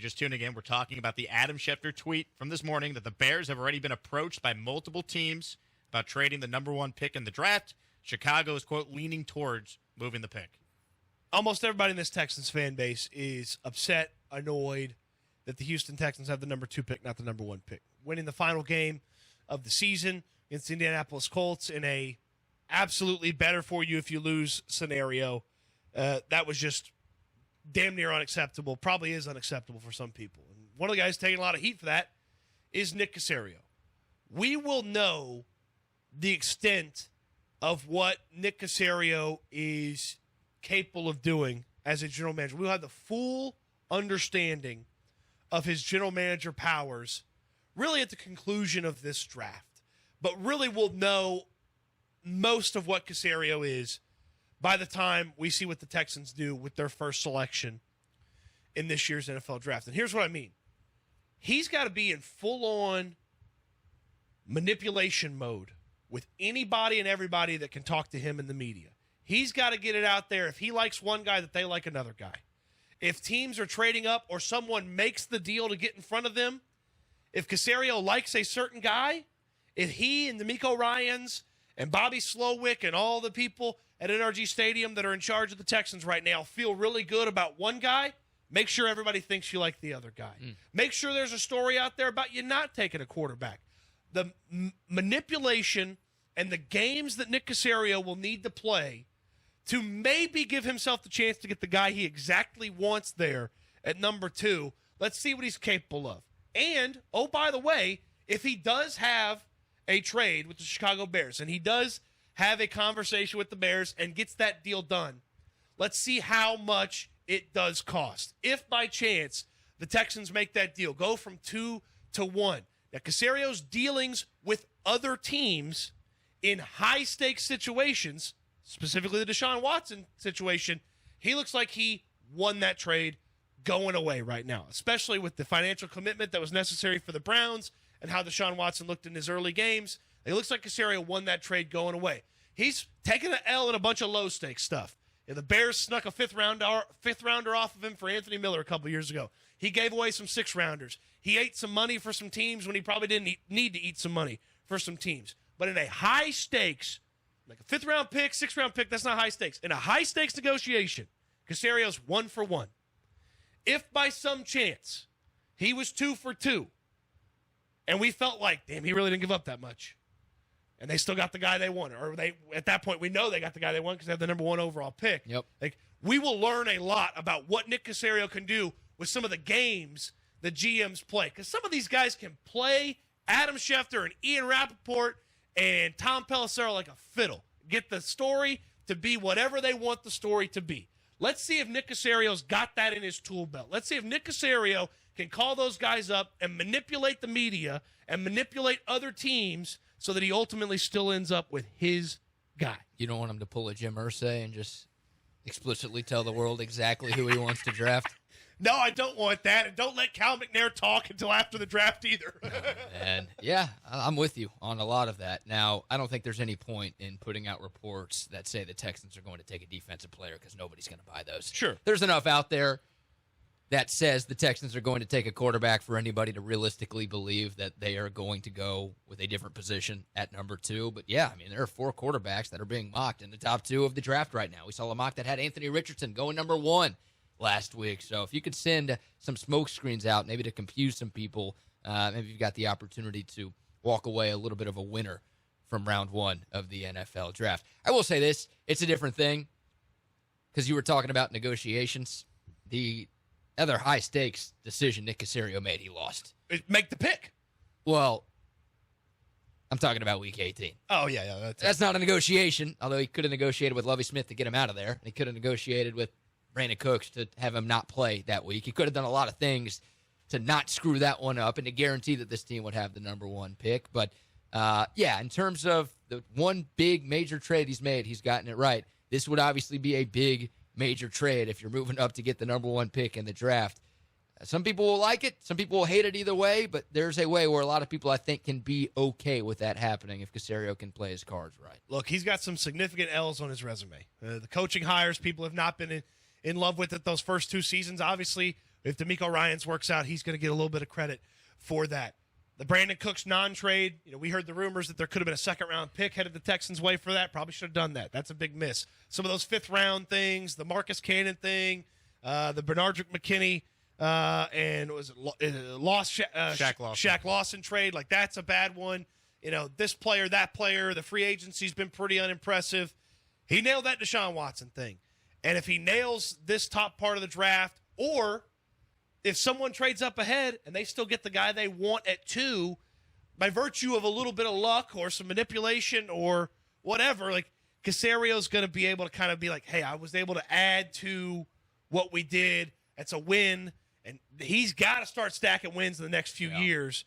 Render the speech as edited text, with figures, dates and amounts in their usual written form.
you're just tuning in, we're talking about the Adam Schefter tweet from this morning that the Bears have already been approached by multiple teams about trading the number 1 pick in the draft. Chicago is, quote, leaning towards moving the pick. Almost everybody in this Texans fan base is upset, annoyed that the Houston Texans have the number 2 pick, not the number 1 pick. Winning the final game of the season against the Indianapolis Colts in a absolutely better for you if you lose scenario, that was just damn near unacceptable. Probably is unacceptable for some people. And one of the guys taking a lot of heat for that is Nick Caserio. We will know the extent of what Nick Caserio is capable of doing as a general manager. We'll have the full understanding of his general manager powers really at the conclusion of this draft. But really we'll know most of what Caserio is by the time we see what the Texans do with their first selection in this year's NFL draft. And here's what I mean. He's got to be in full-on manipulation mode with anybody and everybody that can talk to him in the media. He's got to get it out there. If he likes one guy, that they like another guy. If teams are trading up or someone makes the deal to get in front of them, if Caserio likes a certain guy, if he and D'Amico Ryans and Bobby Slowick and all the people at NRG Stadium that are in charge of the Texans right now feel really good about one guy, make sure everybody thinks you like the other guy. Make sure there's a story out there about you not taking a quarterback. The manipulation and the games that Nick Caserio will need to play to maybe give himself the chance to get the guy he exactly wants there at number 2. Let's see what he's capable of. And, oh, by the way, if he does have a trade with the Chicago Bears and he does have a conversation with the Bears and gets that deal done, let's see how much it does cost. If by chance the Texans make that deal, go from 2 to 1. Now, Caserio's dealings with other teams in high-stakes situations, specifically the Deshaun Watson situation, he looks like he won that trade going away right now, especially with the financial commitment that was necessary for the Browns and how Deshaun Watson looked in his early games. It looks like Caserio won that trade going away. He's taken an L in a bunch of low-stakes stuff. And the Bears snuck a fifth rounder off of him for Anthony Miller a couple years ago. He gave away some 6-rounders. He ate some money for some teams when he probably didn't need to eat some money for some teams. But in a high-stakes, like a 5th-round pick, 6th-round pick, that's not high stakes. In a high-stakes negotiation, Caserio's 1 for 1. If by some chance he was 2 for 2, and we felt like, damn, he really didn't give up that much, and they still got the guy they wanted, or they at that point we know they got the guy they want because they have the number 1 overall pick. Yep. Like, we will learn a lot about what Nick Caserio can do with some of the games the GMs play, because some of these guys can play Adam Schefter and Ian Rappaport and Tom Pelissero like a fiddle. Get the story to be whatever they want the story to be. Let's see if Nick Caserio's got that in his tool belt. Let's see if Nick Caserio can call those guys up and manipulate the media and manipulate other teams so that he ultimately still ends up with his guy. You don't want him to pull a Jim Irsay and just explicitly tell the world exactly who he wants to draft? No, I don't want that. And don't let Cal McNair talk until after the draft either. And yeah, I'm with you on a lot of that. Now, I don't think there's any point in putting out reports that say the Texans are going to take a defensive player because nobody's going to buy those. Sure. There's enough out there that says the Texans are going to take a quarterback for anybody to realistically believe that they are going to go with a different position at number 2. But yeah, I mean, there are 4 quarterbacks that are being mocked in the top 2 of the draft right now. We saw a mock that had Anthony Richardson going number 1 last week. So if you could send some smoke screens out, maybe to confuse some people, maybe you've got the opportunity to walk away a little bit of a winner from round 1 of the NFL draft. I will say this, it's a different thing because you were talking about negotiations. The other high-stakes decision Nick Caserio made, he lost. Make the pick. Well, I'm talking about Week 18. Oh, yeah. That's not a negotiation, although he could have negotiated with Lovie Smith to get him out of there, and he could have negotiated with Brandon Cooks to have him not play that week. He could have done a lot of things to not screw that one up and to guarantee that this team would have the number 1 pick. But, in terms of the one big major trade he's made, he's gotten it right. This would obviously be a big major trade if you're moving up to get the number 1 pick in the draft. Some people will like it. Some people will hate it either way, but there's a way where a lot of people, I think, can be okay with that happening if Caserio can play his cards right. Look, he's got some significant L's on his resume. The coaching hires, people have not been in love with it those first 2 seasons. Obviously, If D'Amico Ryans works out, he's going to get a little bit of credit for that. The Brandon Cooks non-trade, we heard the rumors that there could have been a second-round pick headed the Texans' way for that. Probably should have done that. That's a big miss. Some of those fifth-round things, the Marcus Cannon thing, the Bernardrick McKinney, and was it Shaq Lawson trade? Like, that's a bad one. This player, that player, the free agency's been pretty unimpressive. He nailed that Deshaun Watson thing. And if he nails this top part of the draft, or if someone trades up ahead and they still get the guy they want at 2, by virtue of a little bit of luck or some manipulation or whatever, like Caserio's going to be able to kind of be like, hey, I was able to add to what we did. That's a win. And he's got to start stacking wins in the next few years